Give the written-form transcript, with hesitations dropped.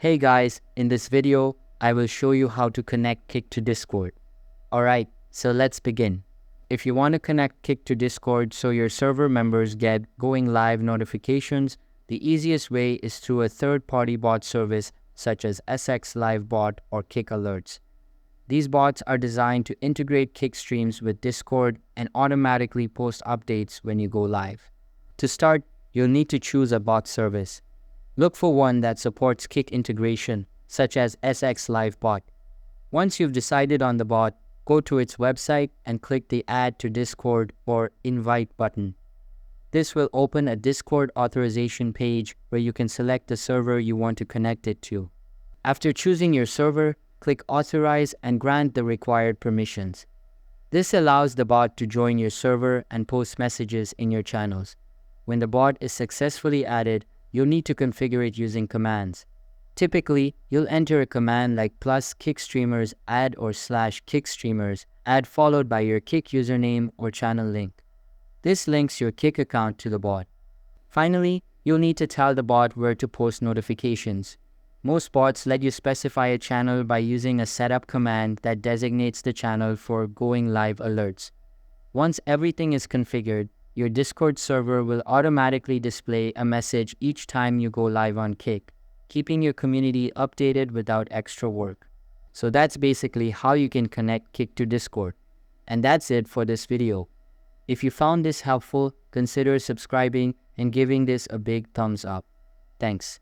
Hey guys, in this video, I will show you how to connect Kick to Discord. Alright, so let's begin. If you want to connect Kick to Discord so your server members get going live notifications, the easiest way is through a third-party bot service such as SX Live Bot or Kick Alerts. These bots are designed to integrate Kick streams with Discord and automatically post updates when you go live. To start, you'll need to choose a bot service. Look for one that supports Kick integration, such as SX Live Bot. Once you've decided on the bot, go to its website and click the Add to Discord or Invite button. This will open a Discord authorization page where you can select the server you want to connect it to. After choosing your server, click Authorize and grant the required permissions. This allows the bot to join your server and post messages in your channels. When the bot is successfully added, you'll need to configure it using commands. Typically, you'll enter a command like +kickstreamers add or /kickstreamers add followed by your Kick username or channel link. This links your Kick account to the bot. Finally, you'll need to tell the bot where to post notifications. Most bots let you specify a channel by using a setup command that designates the channel for going live alerts. Once everything is configured, your Discord server will automatically display a message each time you go live on Kick, keeping your community updated without extra work. So that's basically how you can connect Kick to Discord. And that's it for this video. If you found this helpful, consider subscribing and giving this a big thumbs up. Thanks.